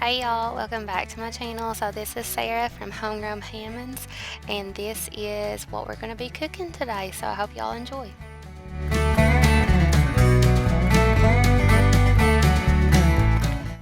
Hey y'all, welcome back to my channel. So this is Sarah from Homegrown Hammonds, and this is what we're going to be cooking today. So I hope y'all enjoy.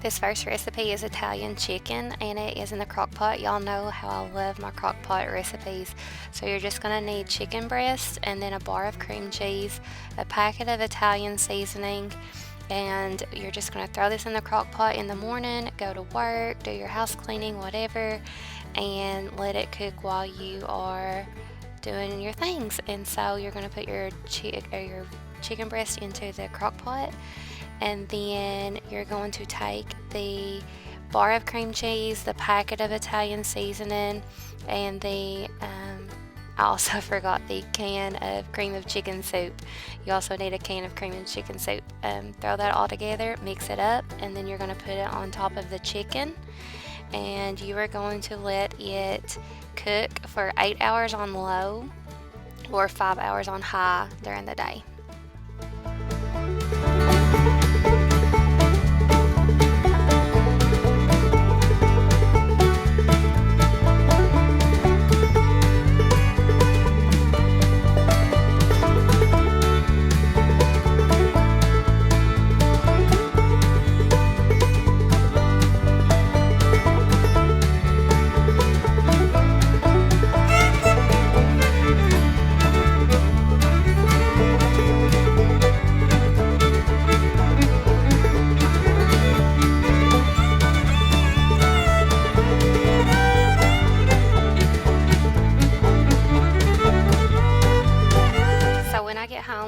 This first recipe is Italian chicken, and it is in the crock pot. Y'all know how I love my crock pot recipes. So you're just going to need chicken breast and then a bar of cream cheese, a packet of Italian seasoning, and you're just going to throw this in the crock pot in the morning, go to work, do your house cleaning, whatever, and let it cook while you are doing your things. And so you're going to put your chicken breast into the crock pot, and then you're going to take the bar of cream cheese, the packet of Italian seasoning, and I also forgot the can of cream of chicken soup. You also need a can of cream of chicken soup. Throw that all together, mix it up, and then you're going to put it on top of the chicken, and you are going to let it cook for 8 hours on low or 5 hours on high during the day.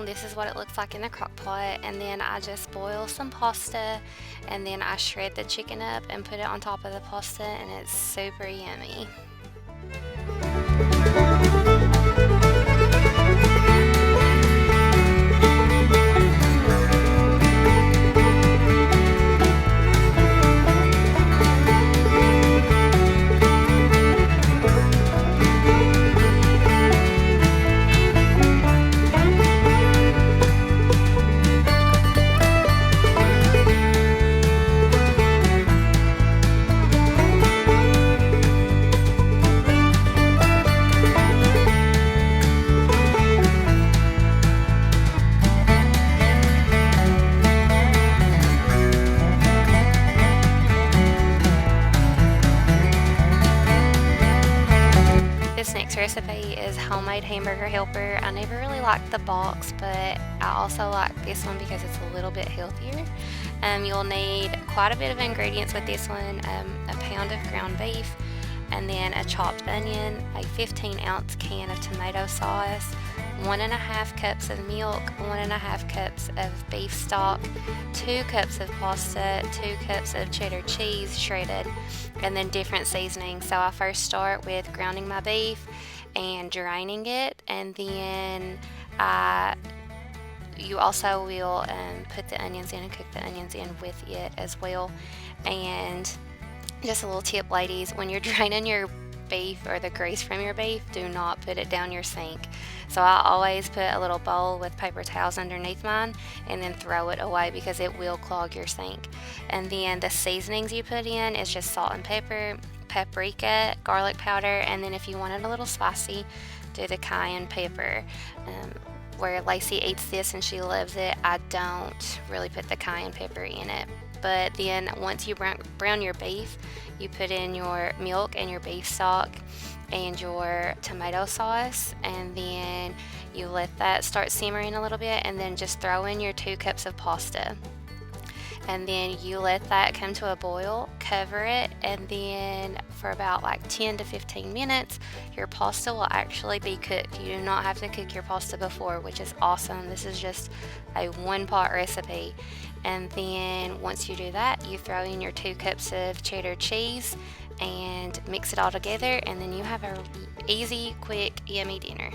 This is what it looks like in the crock pot, and then I just boil some pasta, and then I shred the chicken up and put it on top of the pasta, and it's super yummy. This next recipe is homemade Hamburger Helper. I never really liked the box, but I also like this one because it's a little bit healthier. You'll need quite a bit of ingredients with this one. A pound of ground beef, and then a chopped onion, a 15-ounce can of tomato sauce, 1.5 cups of milk, 1.5 cups of beef stock, 2 cups of pasta, 2 cups of cheddar cheese shredded, and then different seasonings. So I first start with grounding my beef and draining it, and then you also will put the onions in and cook the onions in with it as well. And just a little tip, ladies, when you're draining your beef or the grease from your beef, do not put it down your sink. So I always put a little bowl with paper towels underneath mine and then throw it away because it will clog your sink. And then the seasonings you put in is just salt and pepper, paprika, garlic powder, and then if you want it a little spicy, do the cayenne pepper. Where Lacey eats this and she loves it, I don't really put the cayenne pepper in it. But then once you brown your beef, you put in your milk and your beef stock and your tomato sauce, and then you let that start simmering a little bit, and then just throw in your 2 cups of pasta. And then you let that come to a boil, cover it, and then for about like 10 to 15 minutes, your pasta will actually be cooked. You do not have to cook your pasta before, which is awesome. This is just a one-pot recipe. And then once you do that, you throw in your 2 cups of cheddar cheese and mix it all together, and then you have an easy, quick, yummy dinner.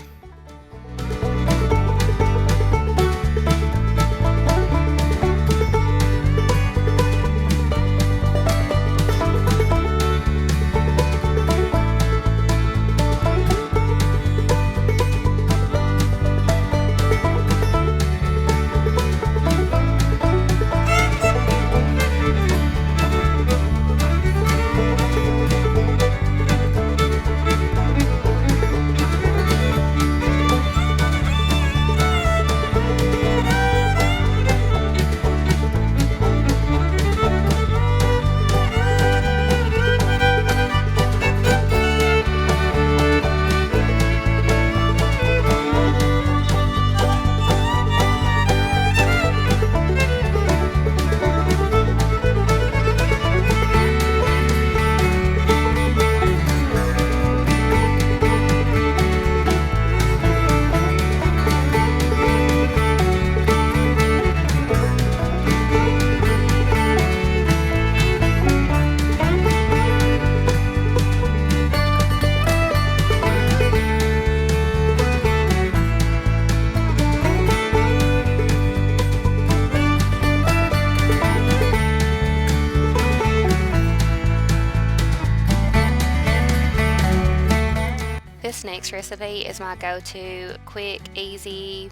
this next recipe is my go-to quick, easy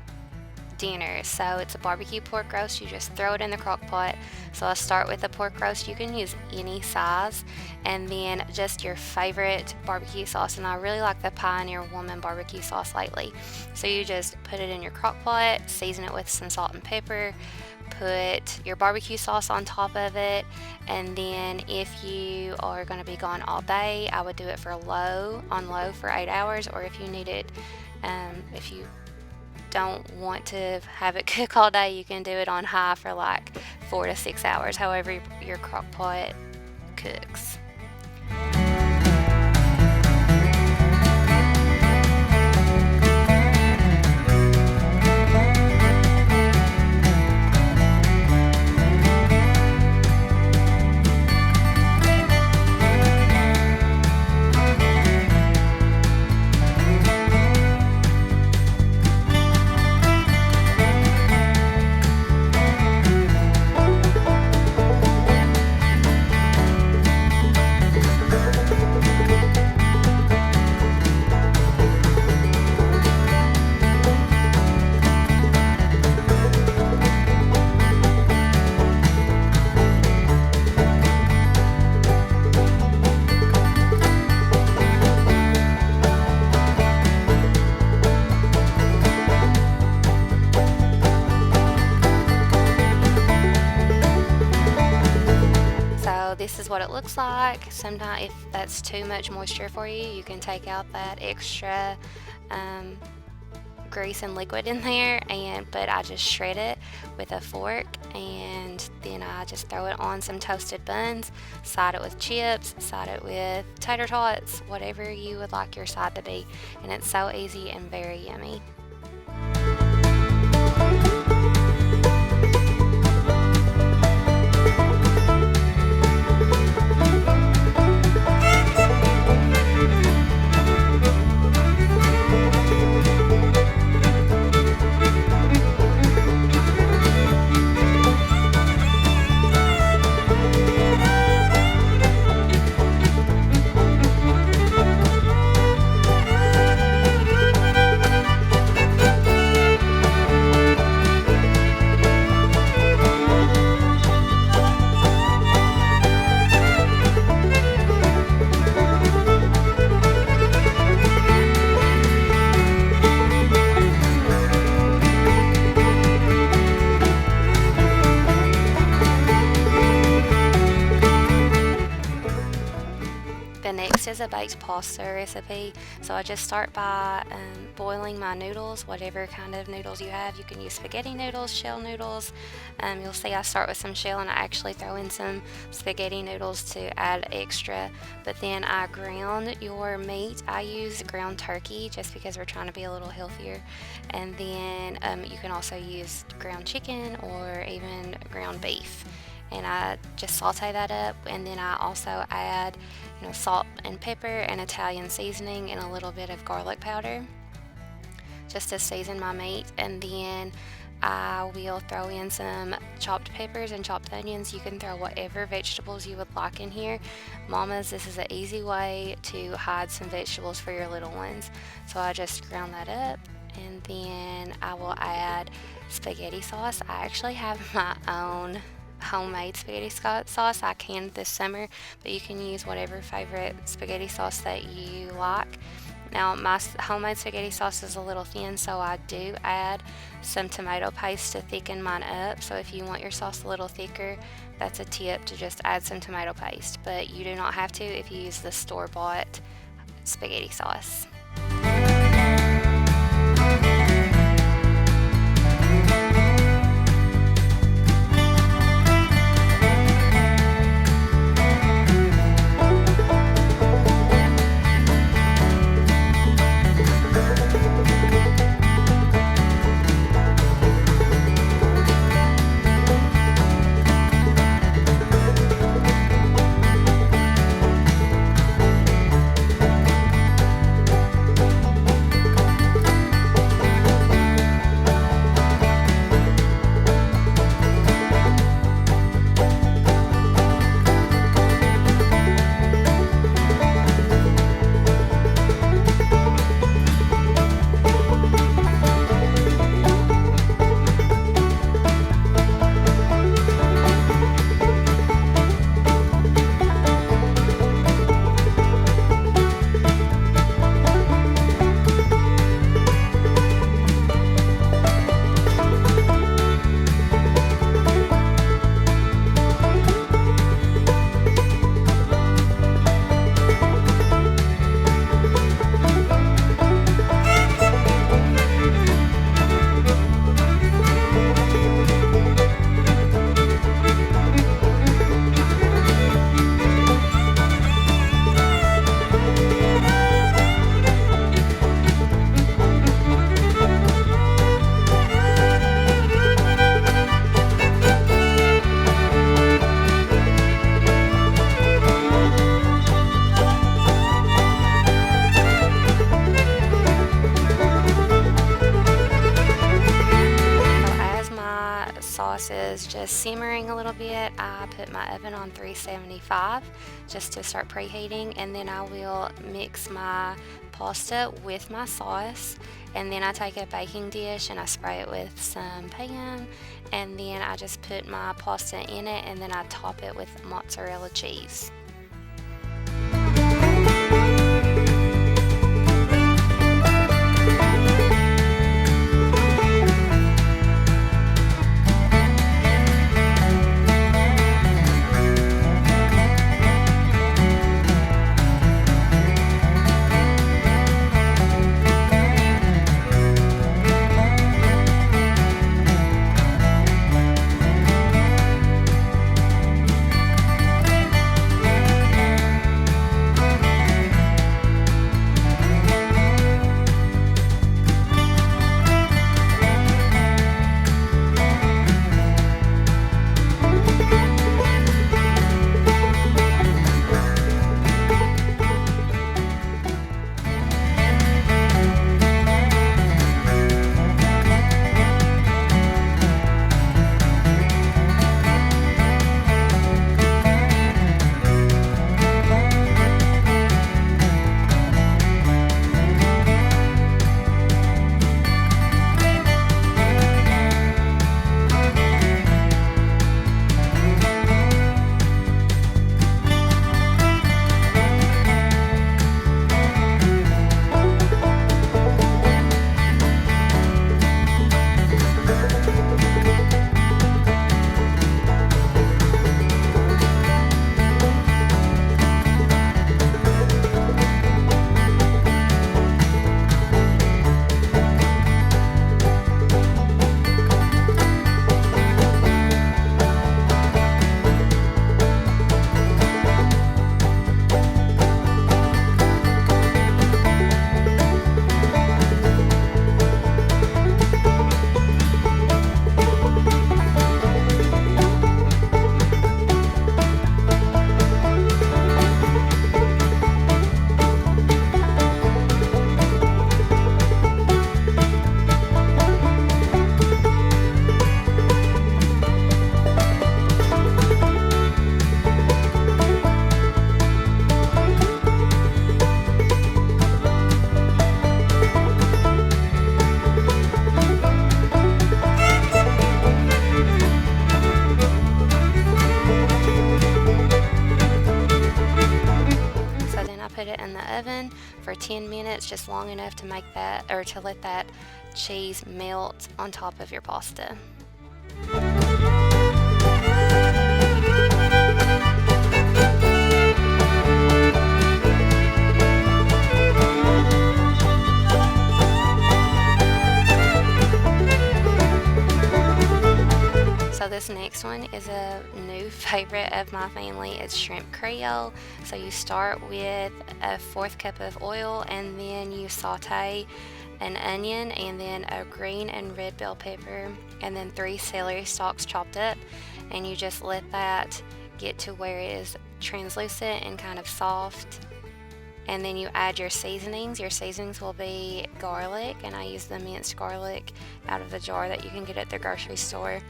dinner. So it's a barbecue pork roast. You just throw it in the crock pot. So I start with a pork roast. You can use any size, and then just your favorite barbecue sauce. And I really like the Pioneer Woman barbecue sauce lately. So you just put it in your crock pot, season it with some salt and pepper, put your barbecue sauce on top of it, and then if you are going to be gone all day, I would do it for low for 8 hours, or if you need it, if you don't want to have it cook all day, you can do it on high for like 4 to 6 hours, however your crock pot cooks. This is what it looks like. Sometimes if that's too much moisture for you, you can take out that extra grease and liquid in there, but I just shred it with a fork, and then I just throw it on some toasted buns, side it with chips, side it with tater tots, whatever you would like your side to be, and it's so easy and very yummy. Next is a baked pasta recipe. So I just start by boiling my noodles, whatever kind of noodles you have. You can use spaghetti noodles, shell noodles. You'll see I start with some shell, and I actually throw in some spaghetti noodles to add extra. But then I ground your meat. I use ground turkey just because we're trying to be a little healthier. And then you can also use ground chicken or even ground beef. And I just saute that up, and then I also add salt and pepper and Italian seasoning and a little bit of garlic powder just to season my meat. And then I will throw in some chopped peppers and chopped onions. You can throw whatever vegetables you would like in here. Mamas, this is an easy way to hide some vegetables for your little ones. So I just ground that up, and then I will add spaghetti sauce. I actually have my own homemade spaghetti sauce I canned this summer, but you can use whatever favorite spaghetti sauce that you like. Now my homemade spaghetti sauce is a little thin, so I do add some tomato paste to thicken mine up. So if you want your sauce a little thicker, that's a tip to just add some tomato paste, but you do not have to if you use the store-bought spaghetti sauce. is just simmering a little bit, I put my oven on 375 just to start preheating, and then I will mix my pasta with my sauce, and then I take a baking dish and I spray it with some pan, and then I just put my pasta in it, and then I top it with mozzarella cheese. Put it in the oven for 10 minutes, just long enough to make that, or to let that cheese melt on top of your pasta. So this next one is a new favorite of my family. It's Shrimp Creole. So you start with a 1/4 cup of oil, and then you saute an onion, and then a green and red bell pepper, and then 3 celery stalks chopped up, and you just let that get to where it is translucent and kind of soft. And then you add your seasonings. Your seasonings will be garlic, and I use the minced garlic out of the jar that you can get at the grocery store.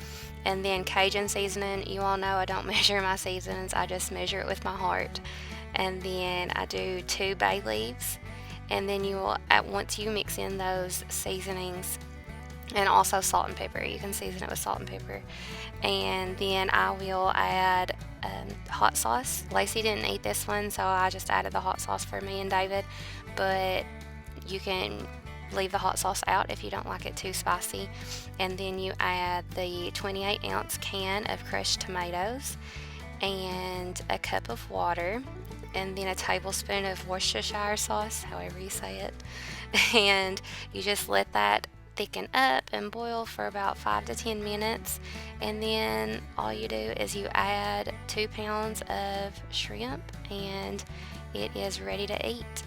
And then Cajun seasoning. You all know I don't measure my seasonings, I just measure it with my heart. And then I do 2 bay leaves. And then you will, once you mix in those seasonings, and also salt and pepper, you can season it with salt and pepper. And then I will add hot sauce. Lacey didn't eat this one, so I just added the hot sauce for me and David, but you can leave the hot sauce out if you don't like it too spicy. And then you add the 28-ounce can of crushed tomatoes and a cup of water, and then a tablespoon of Worcestershire sauce, however you say it. And you just let that thicken up and boil for about 5 to 10 minutes, and then all you do is you add 2 pounds of shrimp, and it is ready to eat.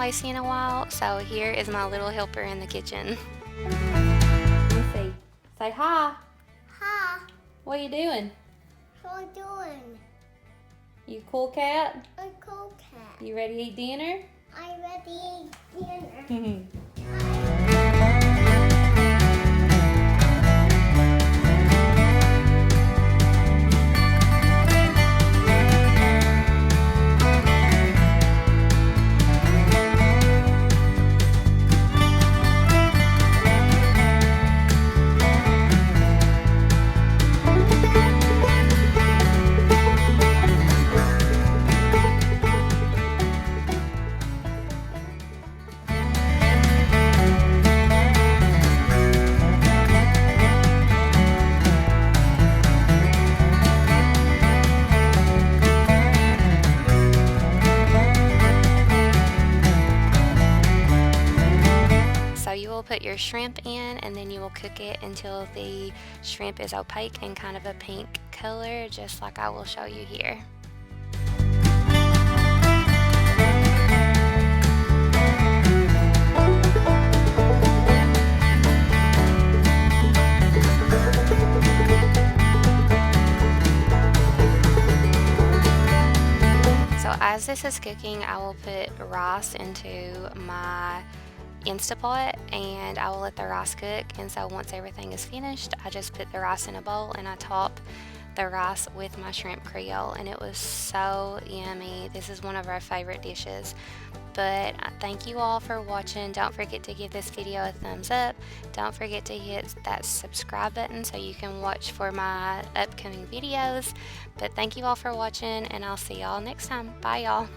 spicy in a while, so here is my little helper in the kitchen. Let me see. Say hi. Hi. What are you doing? What are you doing? You cool cat? A cool cat. You ready to eat dinner? I'm ready to eat dinner. So you will put your shrimp in, and then you will cook it until the shrimp is opaque and kind of a pink color, just like I will show you here. So as this is cooking, I will put rice into my Instapot, and I will let the rice cook. And so once everything is finished, I just put the rice in a bowl and I top the rice with my shrimp creole, and it was so yummy. This is one of our favorite dishes. But thank you all for watching. Don't forget to give this video a thumbs up. Don't forget to hit that subscribe button so you can watch for my upcoming videos. But thank you all for watching, and I'll see y'all next time. Bye y'all.